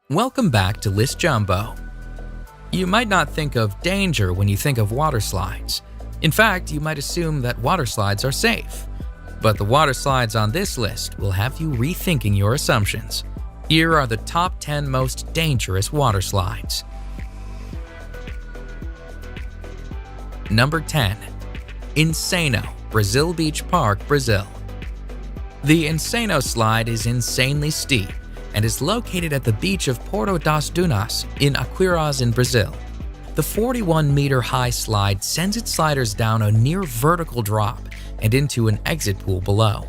Welcome back to List Jumbo. You might not think of danger when you think of water slides. In fact, you might assume that water slides are safe. But the water slides on this list will have you rethinking your assumptions. Here are the top 10 most dangerous water slides. Number 10. Insano, Brazil Beach Park, Brazil. The Insano slide is insanely steep and is located at the beach of Porto das Dunas in Aquiraz in Brazil. The 41-meter-high slide sends its sliders down a near-vertical drop and into an exit pool below.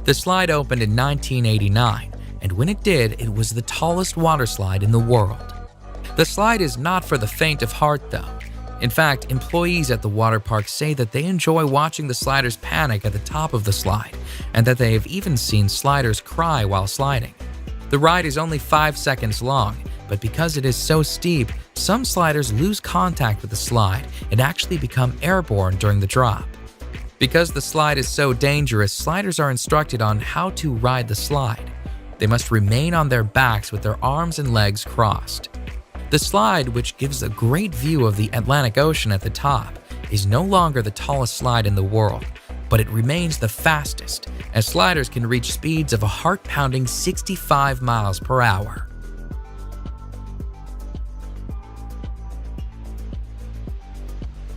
The slide opened in 1989, and when it did, it was the tallest water slide in the world. The slide is not for the faint of heart, though. In fact, employees at the water park say that they enjoy watching the sliders panic at the top of the slide, and that they have even seen sliders cry while sliding. The ride is only 5 seconds long, but because it is so steep, some sliders lose contact with the slide and actually become airborne during the drop. Because the slide is so dangerous, sliders are instructed on how to ride the slide. They must remain on their backs with their arms and legs crossed. The slide, which gives a great view of the Atlantic Ocean at the top, is no longer the tallest slide in the world, but it remains the fastest, as sliders can reach speeds of a heart-pounding 65 miles per hour.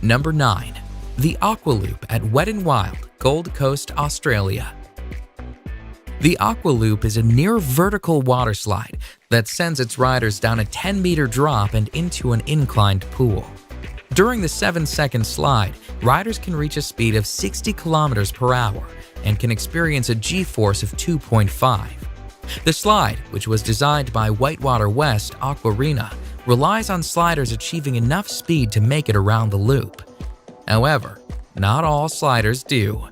Number 9. The Aqua Loop at Wet n Wild, Gold Coast, Australia. The Aqua Loop is a near-vertical water slide that sends its riders down a 10-meter drop and into an inclined pool. During the 7-second slide, riders can reach a speed of 60 kilometers per hour and can experience a G-force of 2.5. The slide, which was designed by Whitewater West Aquarena, relies on sliders achieving enough speed to make it around the loop. However, not all sliders do.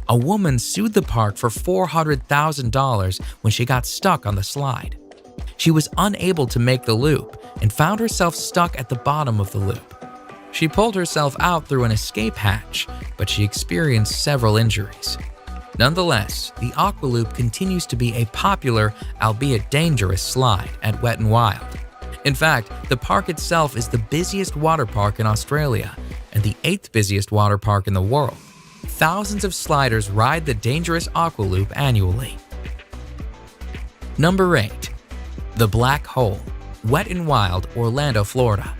A woman sued the park for $400,000 when she got stuck on the slide. She was unable to make the loop and found herself stuck at the bottom of the loop. She pulled herself out through an escape hatch, but she experienced several injuries. Nonetheless, the Aqua Loop continues to be a popular, albeit dangerous, slide at Wet n Wild. In fact, the park itself is the busiest water park in Australia and the 8th busiest water park in the world. Thousands of sliders ride the dangerous Aqua Loop annually. Number 8. The Black Hole, Wet n Wild, Orlando, Florida.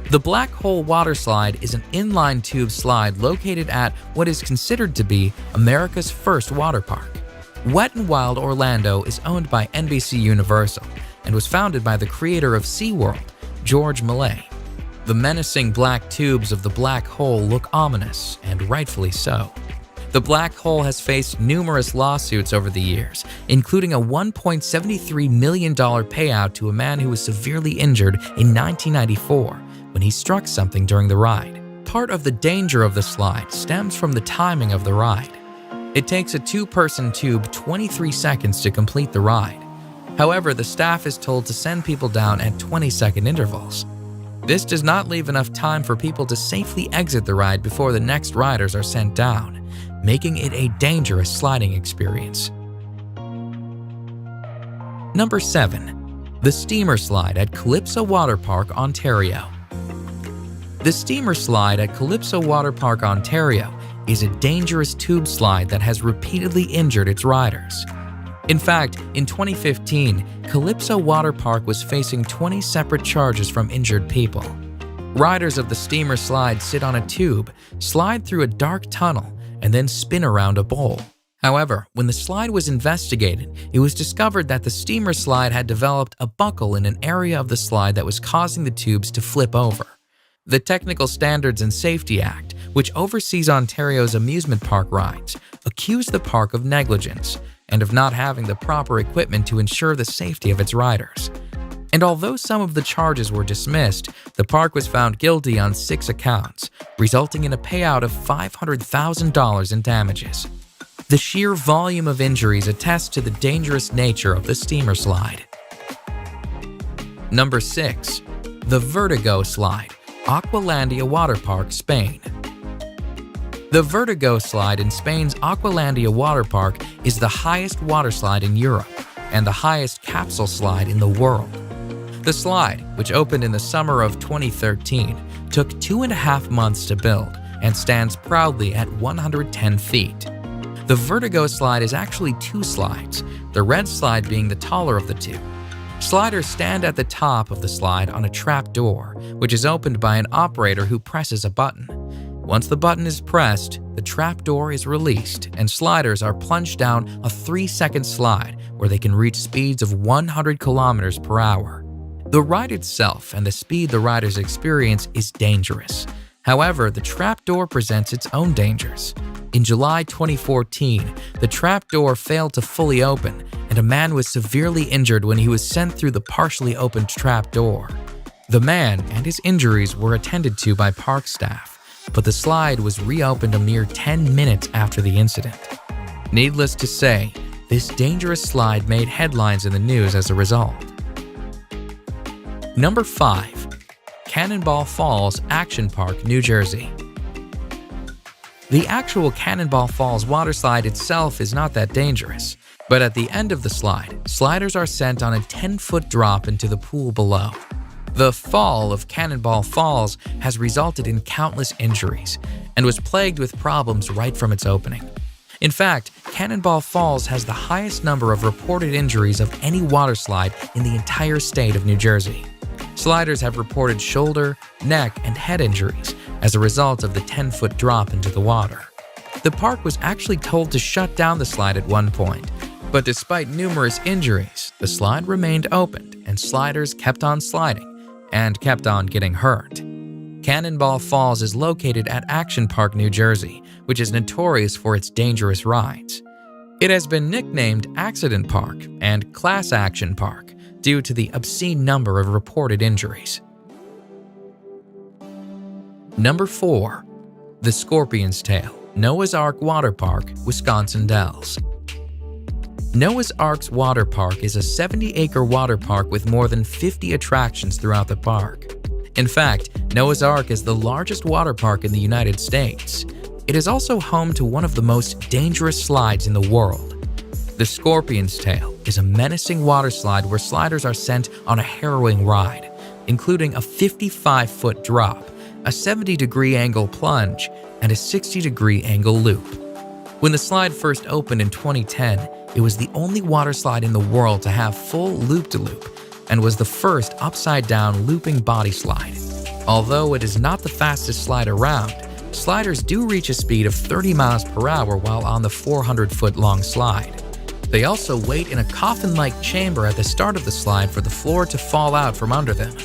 The Black Hole water slide is an inline tube slide located at what is considered to be America's first water park. Wet n Wild Orlando is owned by NBC Universal and was founded by the creator of SeaWorld, George Millay. The menacing black tubes of the black hole look ominous, and rightfully so. The Black Hole has faced numerous lawsuits over the years, including a $1.73 million payout to a man who was severely injured in 1994 when he struck something during the ride. Part of the danger of the slide stems from the timing of the ride. It takes a 2-person tube 23 seconds to complete the ride. However, the staff is told to send people down at 20-second intervals. This does not leave enough time for people to safely exit the ride before the next riders are sent down, making it a dangerous sliding experience. Number 7. The Steamer Slide at Calypso Water Park, Ontario. The Steamer Slide at Calypso Water Park, Ontario is a dangerous tube slide that has repeatedly injured its riders. In fact, in 2015, Calypso Water Park was facing 20 separate charges from injured people. Riders of the Steamer Slide sit on a tube, slide through a dark tunnel, and then spin around a bowl. However, when the slide was investigated, it was discovered that the Steamer Slide had developed a buckle in an area of the slide that was causing the tubes to flip over. The Technical Standards and Safety Act, which oversees Ontario's amusement park rides, accused the park of negligence and of not having the proper equipment to ensure the safety of its riders. And although some of the charges were dismissed, the park was found guilty on 6 accounts, resulting in a payout of $500,000 in damages. The sheer volume of injuries attests to the dangerous nature of the Steamer Slide. Number 6. The Vertigo Slide, Aqualandia Water Park, Spain. The Vertigo Slide in Spain's Aqualandia Water Park is the highest water slide in Europe, and the highest capsule slide in the world. The slide, which opened in the summer of 2013, took 2.5 months to build and stands proudly at 110 feet. The Vertigo slide is actually 2 slides, the red slide being the taller of the 2. Sliders stand at the top of the slide on a trap door, which is opened by an operator who presses a button. Once the button is pressed, the trap door is released and sliders are plunged down a 3-second slide where they can reach speeds of 100 kilometers per hour. The ride itself and the speed the riders experience is dangerous. However, the trap door presents its own dangers. In July 2014, the trap door failed to fully open, and a man was severely injured when he was sent through the partially opened trap door. The man and his injuries were attended to by park staff, but the slide was reopened a mere 10 minutes after the incident. Needless to say, this dangerous slide made headlines in the news as a result. Number 5. Cannonball Falls Action Park, New Jersey. The actual Cannonball Falls waterslide itself is not that dangerous, but at the end of the slide, sliders are sent on a 10-foot drop into the pool below. The fall of Cannonball Falls has resulted in countless injuries and was plagued with problems right from its opening. In fact, Cannonball Falls has the highest number of reported injuries of any waterslide in the entire state of New Jersey. Sliders have reported shoulder, neck, and head injuries as a result of the 10-foot drop into the water. The park was actually told to shut down the slide at one point, but despite numerous injuries, the slide remained opened and sliders kept on sliding and kept on getting hurt. Cannonball Falls is located at Action Park, New Jersey, which is notorious for its dangerous rides. It has been nicknamed Accident Park and Class Action Park due to the obscene number of reported injuries. Number 4. The Scorpion's Tail, Noah's Ark Water Park, Wisconsin Dells. Noah's Ark's Water Park is a 70-acre water park with more than 50 attractions throughout the park. In fact, Noah's Ark is the largest water park in the United States. It is also home to one of the most dangerous slides in the world. The Scorpion's Tail is a menacing water slide where sliders are sent on a harrowing ride, including a 55-foot drop, a 70-degree angle plunge, and a 60-degree angle loop. When the slide first opened in 2010, it was the only water slide in the world to have full loop-de-loop and was the first upside-down looping body slide. Although it is not the fastest slide around, sliders do reach a speed of 30 miles per hour while on the 400-foot-long slide. They also wait in a coffin-like chamber at the start of the slide for the floor to fall out from under them.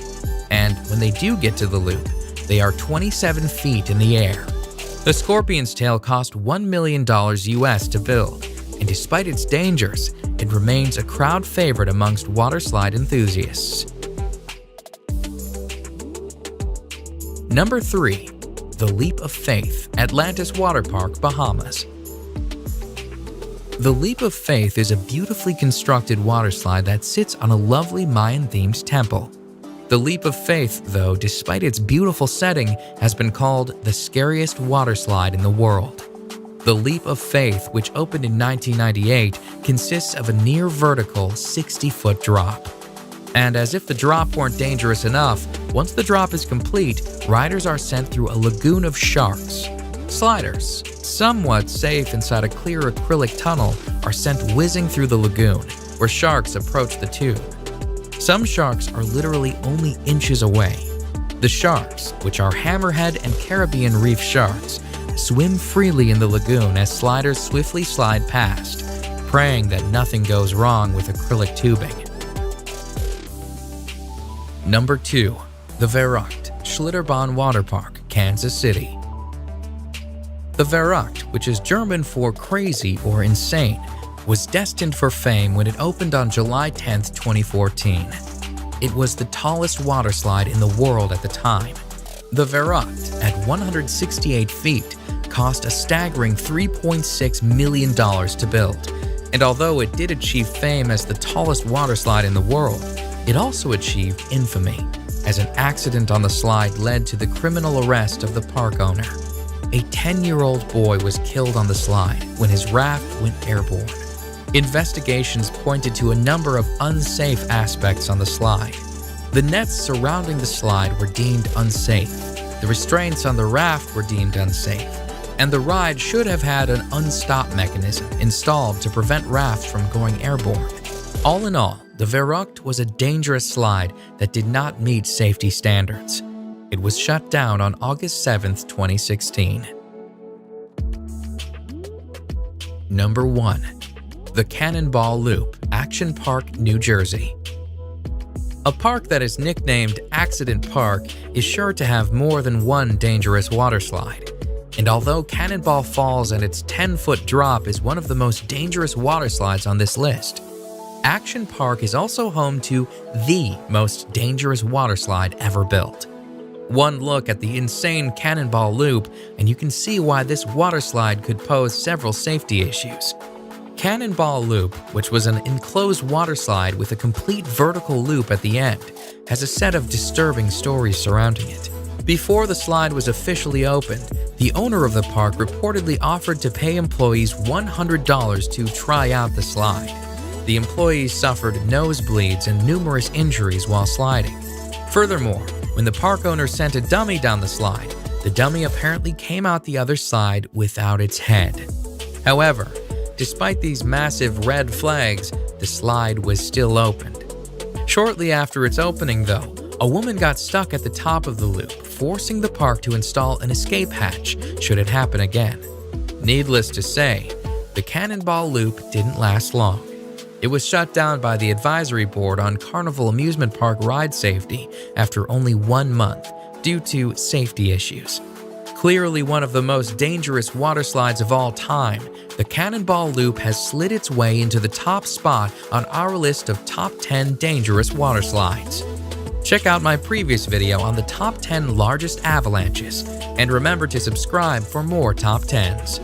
And when they do get to the loop, they are 27 feet in the air. The Scorpion's Tail cost $1 million US to build, and despite its dangers, it remains a crowd favorite amongst waterslide enthusiasts. Number 3. The Leap of Faith, Atlantis Water Park, Bahamas. The Leap of Faith is a beautifully constructed waterslide that sits on a lovely Mayan-themed temple. The Leap of Faith, though, despite its beautiful setting, has been called the scariest waterslide in the world. The Leap of Faith, which opened in 1998, consists of a near-vertical 60-foot drop. And as if the drop weren't dangerous enough, once the drop is complete, riders are sent through a lagoon of sharks. Sliders, somewhat safe inside a clear acrylic tunnel, are sent whizzing through the lagoon, where sharks approach the tube. Some sharks are literally only inches away. The sharks, which are hammerhead and Caribbean reef sharks, swim freely in the lagoon as sliders swiftly slide past, praying that nothing goes wrong with acrylic tubing. Number 2. The Verrückt Schlitterbahn Water Park, Kansas City. The Verrückt, which is German for crazy or insane, was destined for fame when it opened on July 10, 2014. It was the tallest waterslide in the world at the time. The Verrückt, at 168 feet, cost a staggering $3.6 million to build, and although it did achieve fame as the tallest waterslide in the world, it also achieved infamy, as an accident on the slide led to the criminal arrest of the park owner. A 10-year-old boy was killed on the slide when his raft went airborne. Investigations pointed to a number of unsafe aspects on the slide. The nets surrounding the slide were deemed unsafe, the restraints on the raft were deemed unsafe, and the ride should have had an unstop mechanism installed to prevent rafts from going airborne. All in all, the Viaduct was a dangerous slide that did not meet safety standards. It was shut down on August 7, 2016. Number 1. The Cannonball Loop, Action Park, New Jersey. A park that is nicknamed Accident Park is sure to have more than one dangerous waterslide. And although Cannonball Falls and its 10-foot drop is one of the most dangerous waterslides on this list, Action Park is also home to the most dangerous waterslide ever built. One look at the insane Cannonball Loop and you can see why this waterslide could pose several safety issues. Cannonball Loop, which was an enclosed waterslide with a complete vertical loop at the end, has a set of disturbing stories surrounding it. Before the slide was officially opened, the owner of the park reportedly offered to pay employees $100 to try out the slide. The employees suffered nosebleeds and numerous injuries while sliding. Furthermore, when the park owner sent a dummy down the slide, the dummy apparently came out the other side without its head. However, despite these massive red flags, the slide was still opened. Shortly after its opening, though, a woman got stuck at the top of the loop, forcing the park to install an escape hatch should it happen again. Needless to say, the Cannonball Loop didn't last long. It was shut down by the Advisory Board on Carnival Amusement Park ride safety after only 1 month due to safety issues. Clearly one of the most dangerous waterslides of all time, the Cannonball Loop has slid its way into the top spot on our list of top 10 dangerous waterslides. Check out my previous video on the top 10 largest avalanches, and remember to subscribe for more top 10s.